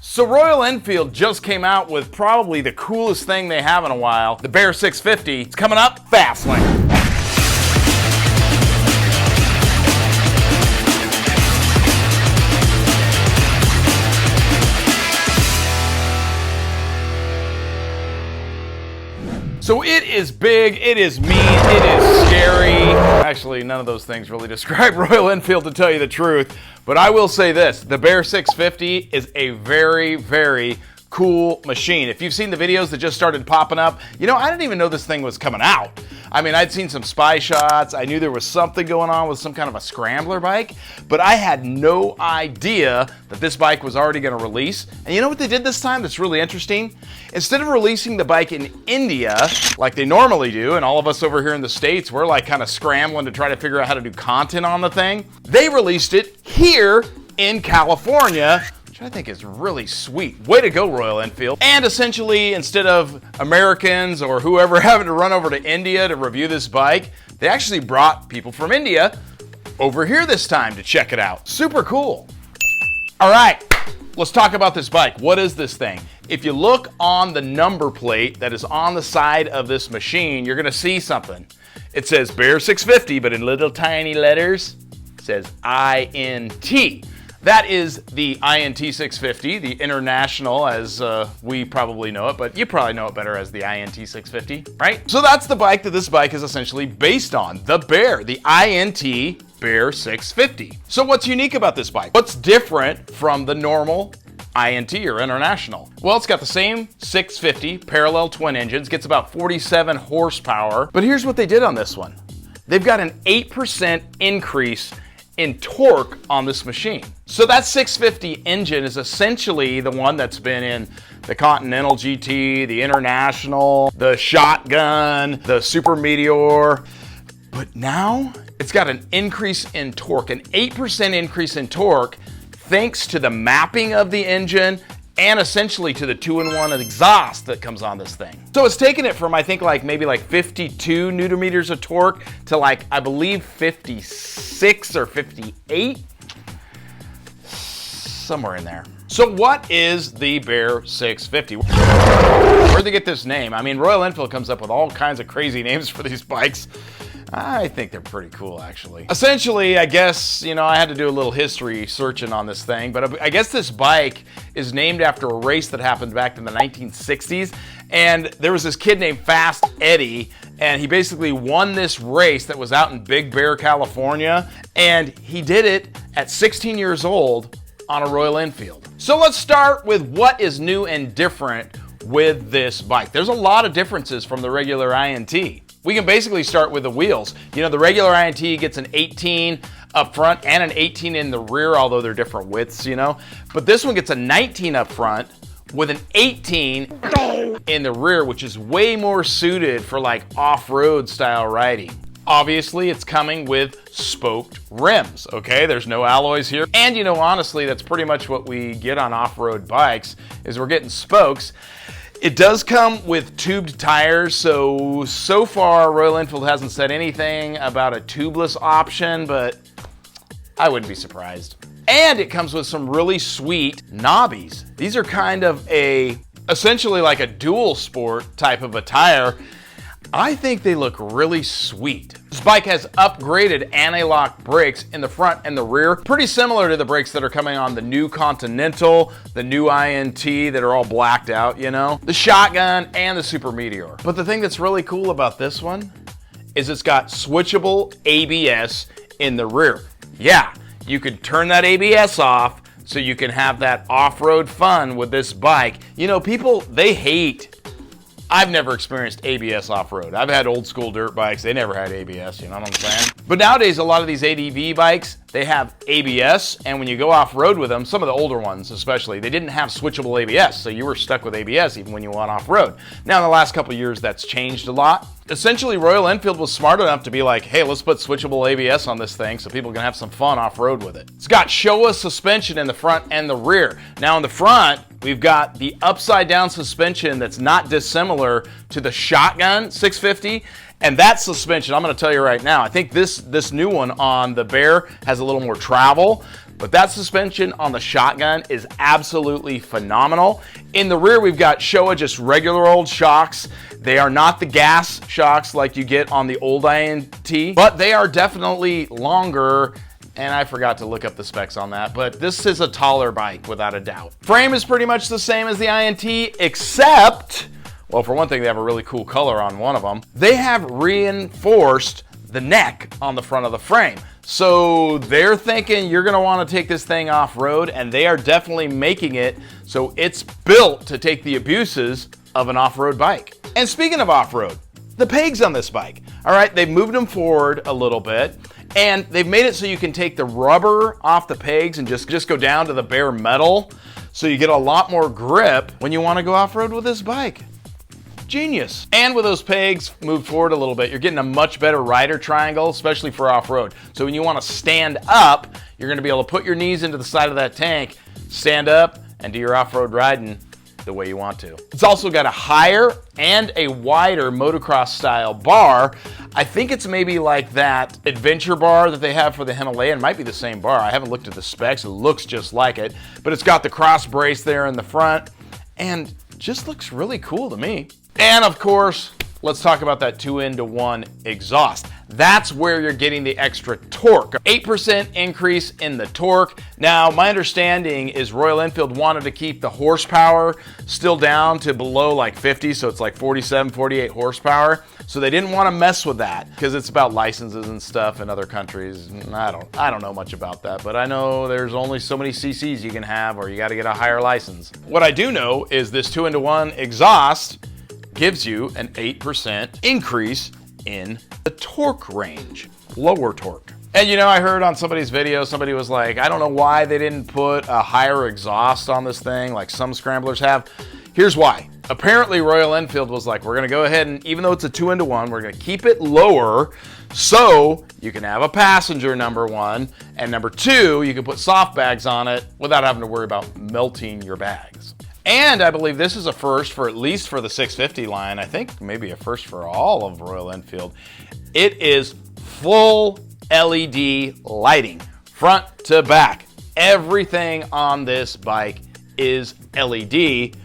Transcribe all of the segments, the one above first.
So Royal Enfield just came out with probably the coolest thing they have in a while, the Bear 650. It's coming up fast lane. So it is big, it is mean, it is scary. Actually, none of those things really describe Royal Enfield, to tell you the truth. But I will say this, the Bear 650 is a very, very cool machine. If you've seen the videos that just started popping up, you know, I didn't even know this thing was coming out. I mean, I'd seen some spy shots. I knew there was something going on with some kind of a scrambler bike, but I had no idea that this bike was already going to release. And you know what they did this time that's really interesting? Instead of releasing the bike in India, like they normally do, and all of us over here in the States, we're like kind of scrambling to try to figure out how to do content on the thing, they released it here in California, I think is really sweet. Way to go, Royal Enfield. And essentially, instead of Americans or whoever having to run over to India to review this bike, they actually brought people from India over here this time to check it out. Super cool. All right, let's talk about this bike. What is this thing? If you look on the number plate that is on the side of this machine, you're gonna see something. It says Bear 650, but in little tiny letters, it says INT. That is the INT 650, the International as we probably know it, but you probably know it better as the INT 650, right? So that's the bike that this bike is essentially based on, the Bear, the INT Bear 650. So what's unique about this bike? What's different from the normal INT or International? Well, it's got the same 650 parallel twin engines, gets about 47 horsepower, but here's what they did on this one. They've got an 8% increase in torque on this machine. So that 650 engine is essentially the one that's been in the Continental GT, the International, the Shotgun, the Super Meteor, but now it's got an increase in torque, an 8% increase in torque, thanks to the mapping of the engine and essentially to the 2-in-1 exhaust that comes on this thing. So it's taken it from, I think, maybe 52 newton meters of torque to I believe 56 or 58, somewhere in there. So what is the Bear 650? Where'd they get this name? I mean, Royal Enfield comes up with all kinds of crazy names for these bikes. I think they're pretty cool, actually. Essentially, I guess, you know, I had to do a little history searching on this thing, but I guess this bike is named after a race that happened back in the 1960s, and there was this kid named Fast Eddie, and he basically won this race that was out in Big Bear, California, and he did it at 16 years old on a Royal Enfield. So let's start with what is new and different with this bike. There's a lot of differences from the regular INT. We can basically start with the wheels. You know, the regular INT gets an 18 up front and an 18 in the rear, although they're different widths, you know. But this one gets a 19 up front with an 18 in the rear, which is way more suited for off-road style riding. Obviously, it's coming with spoked rims, okay? There's no alloys here. And you know, honestly, that's pretty much what we get on off-road bikes, is we're getting spokes. It does come with tubed tires, so far Royal Enfield hasn't said anything about a tubeless option, but I wouldn't be surprised. And it comes with some really sweet knobbies. These are kind of essentially like a dual sport type of a tire. I think they look really sweet. This bike has upgraded anti-lock brakes in the front and the rear, pretty similar to the brakes that are coming on the new Continental, the new INT that are all blacked out, you know, the Shotgun and the Super Meteor. But the thing that's really cool about this one is it's got switchable ABS in the rear. Yeah, you can turn that ABS off so you can have that off-road fun with this bike. You know, people, they hate, I've never experienced ABS off-road. I've had old school dirt bikes, they never had ABS, you know what I'm saying? But nowadays, a lot of these ADV bikes, they have ABS, and when you go off-road with them, some of the older ones especially, they didn't have switchable ABS, so you were stuck with ABS even when you went off-road. Now in the last couple of years, that's changed a lot. Essentially, Royal Enfield was smart enough to be like, hey, let's put switchable ABS on this thing so people can have some fun off-road with it. It's got Showa suspension in the front and the rear. Now in the front, we've got the upside down suspension that's not dissimilar to the Shotgun 650. And that suspension, I'm gonna tell you right now, I think this new one on the Bear has a little more travel. but that suspension on the shotgun is absolutely phenomenal. In the rear, we've got Showa, just regular old shocks. They are not the gas shocks like you get on the old INT, but they are definitely longer, and I forgot to look up the specs on that, but this is a taller bike without a doubt. Frame is pretty much the same as the INT, except, well, for one thing, they have a really cool color on one of them. They have reinforced the neck on the front of the frame. So they're thinking you're gonna wanna take this thing off-road, and they are definitely making it so it's built to take the abuses of an off-road bike. And speaking of off-road, the pegs on this bike, all right, they've moved them forward a little bit, and they've made it so you can take the rubber off the pegs and just go down to the bare metal, so you get a lot more grip when you wanna go off-road with this bike. Genius. And with those pegs moved forward a little bit, you're getting a much better rider triangle, especially for off-road. So when you want to stand up, you're going to be able to put your knees into the side of that tank, stand up, and do your off-road riding the way you want to. It's also got a higher and a wider motocross style bar. I think it's maybe like that adventure bar that they have for the Himalayan. It might be the same bar. I haven't looked at the specs. It looks just like it, but it's got the cross brace there in the front and just looks really cool to me. And of course, let's talk about that 2-in-1 exhaust. That's where you're getting the extra torque. 8% increase in the torque. Now, my understanding is Royal Enfield wanted to keep the horsepower still down to below like 50, so it's like 47, 48 horsepower. So they didn't want to mess with that because it's about licenses and stuff in other countries. I don't know much about that, but I know there's only so many cc's you can have, or you got to get a higher license. What I do know is this 2-in-1 exhaust gives you an 8% increase in the torque range, lower torque. And you know, I heard on somebody's video, somebody was like, I don't know why they didn't put a higher exhaust on this thing like some scramblers have. Here's why. Apparently Royal Enfield was like, we're gonna go ahead and, even though it's a 2-in-1, we're gonna keep it lower so you can have a passenger, number one, and number two, you can put soft bags on it without having to worry about melting your bags. And I believe this is a first for, at least for the 650 line, I think maybe a first for all of Royal Enfield. It is full LED lighting, front to back. Everything on this bike is LED,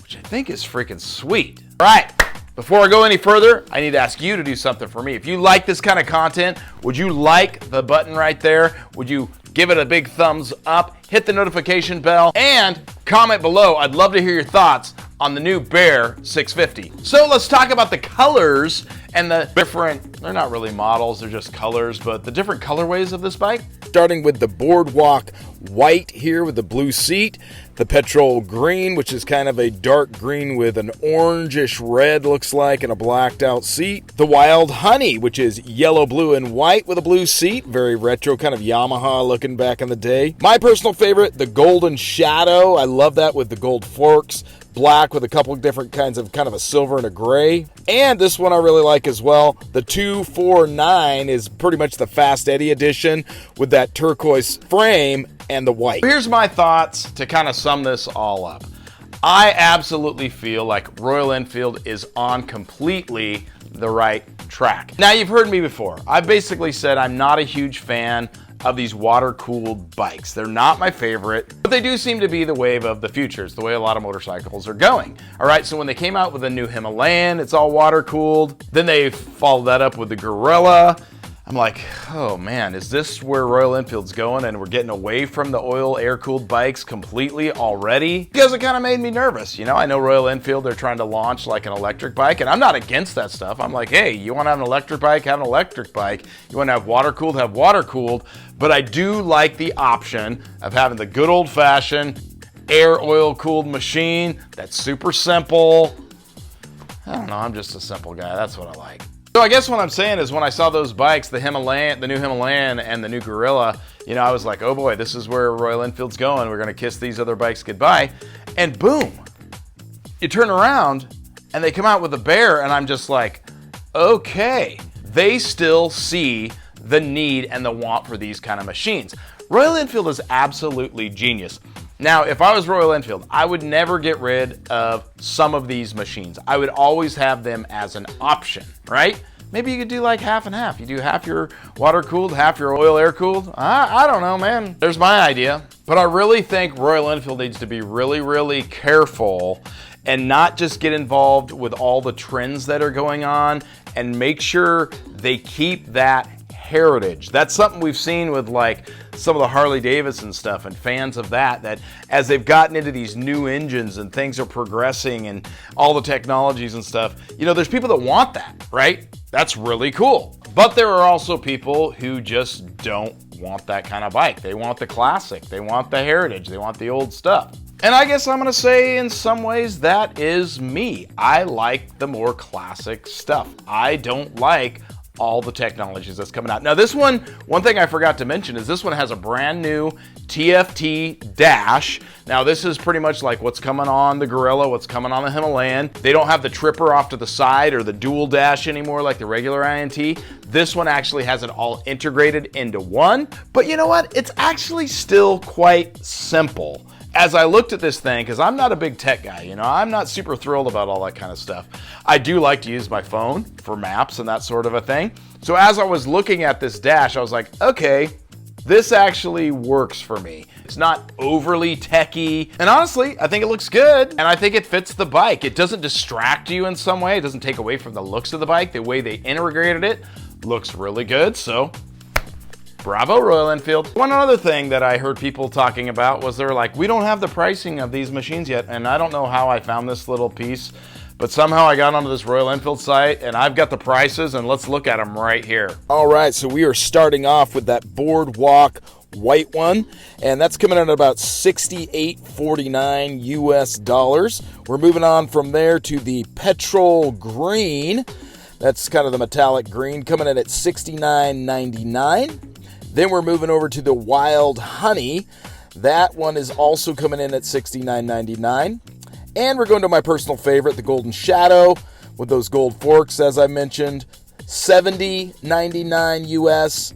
which I think is freaking sweet. All right, before I go any further, I need to ask you to do something for me. If you like this kind of content, would you like the button right there? Would you give it a big thumbs up, hit the notification bell, and comment below. I'd love to hear your thoughts on the new Bear 650. So let's talk about the colors and the different, they're not really models, they're just colors, but the different colorways of this bike. Starting with the Boardwalk white here with the blue seat, the Petrol green, which is kind of a dark green with an orangish red, looks like, and a blacked out seat. The Wild Honey, which is yellow, blue, and white with a blue seat. Very retro, kind of Yamaha looking back in the day. My personal favorite, the Golden Shadow. I love that with the gold forks. Black with a couple different kinds of kind of a silver and a gray. And this one I really like as well. The 249 is pretty much the Fast Eddie edition with that turquoise frame and the white. Here's my thoughts to kind of sum this all up. I absolutely feel like Royal Enfield is on completely the right track. Now, you've heard me before. I've basically said I'm not a huge fan of these water-cooled bikes. They're not my favorite, but they do seem to be the wave of the future. It's the way a lot of motorcycles are going. All right, so when they came out with the new Himalayan, it's all water-cooled. Then they followed that up with the Gorilla. I'm like, oh man, is this where Royal Enfield's going and we're getting away from the oil air-cooled bikes completely already? Because it kind of made me nervous. You know, I know Royal Enfield, they're trying to launch like an electric bike, and I'm not against that stuff. I'm like, hey, you want to have an electric bike? Have an electric bike. You want to have water-cooled? Have water-cooled. But I do like the option of having the good old-fashioned air oil-cooled machine that's super simple. I don't know, I'm just a simple guy. That's what I like. So I guess what I'm saying is when I saw those bikes, the Himalayan, the new Himalayan and the new Gorilla, you know, I was like, oh boy, this is where Royal Enfield's going. We're going to kiss these other bikes goodbye. And boom, you turn around and they come out with a Bear and I'm just like, okay, they still see the need and the want for these kind of machines. Royal Enfield is absolutely genius. Now, if I was Royal Enfield, I would never get rid of some of these machines. I would always have them as an option, right? maybe you could do like half and half. You do half your water cooled, half your oil air cooled. I don't know, man. There's my idea. But I really think Royal Enfield needs to be really, really careful and not just get involved with all the trends that are going on, and make sure they keep that heritage. That's something we've seen with like some of the Harley Davidson stuff and fans of that as they've gotten into these new engines and things are progressing and all the technologies and stuff, you know, there's people that want that, right? That's really cool. But there are also people who just don't want that kind of bike. They want the classic, they want the heritage, they want the old stuff. And I guess I'm gonna say in some ways that is me. I like the more classic stuff. I don't like all the technologies that's coming out. Now this one thing I forgot to mention is this one has a brand new TFT dash. Now this is pretty much like what's coming on the Gorilla, what's coming on the Himalayan. They don't have the tripper off to the side or the dual dash anymore like the regular INT. This one actually has it all integrated into one. But you know what? It's actually still quite simple. As I looked at this thing, because I'm not a big tech guy, you know, I'm not super thrilled about all that kind of stuff. I do like to use my phone for maps and that sort of a thing. So as I was looking at this dash, I was like, okay, this actually works for me. It's not overly techy, and honestly, I think it looks good, and I think it fits the bike. It doesn't distract you in some way. It doesn't take away from the looks of the bike. The way they integrated it looks really good, so bravo, Royal Enfield. One other thing that I heard people talking about was they're like, we don't have the pricing of these machines yet, and I don't know how I found this little piece, but somehow I got onto this Royal Enfield site, and I've got the prices, and let's look at them right here. All right, so we are starting off with that Boardwalk white one, and that's coming in at about $68.49 US. We're moving on from there to the petrol green. That's kind of the metallic green, coming in at $69.99. Then we're moving over to the Wild Honey. That one is also coming in at $69.99. And we're going to my personal favorite, the Golden Shadow, with those gold forks, as I mentioned, $70.99 US.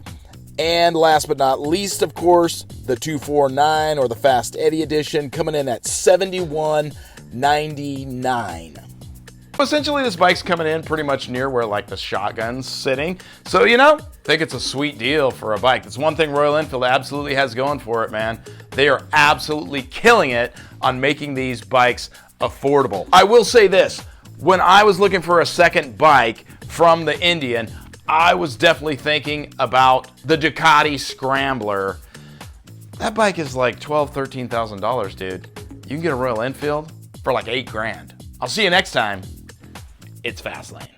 And last but not least, of course, the 249 or the Fast Eddie edition, coming in at $71.99. Essentially, this bike's coming in pretty much near where like the shotgun's sitting. So, you know, I think it's a sweet deal for a bike. That's one thing Royal Enfield absolutely has going for it, man. They are absolutely killing it on making these bikes affordable. I will say this, when I was looking for a second bike from the Indian, I was definitely thinking about the Ducati Scrambler. That bike is like $12,000, $13,000, dude. You can get a Royal Enfield for like $8 grand. I'll see you next time. It's Fastlane.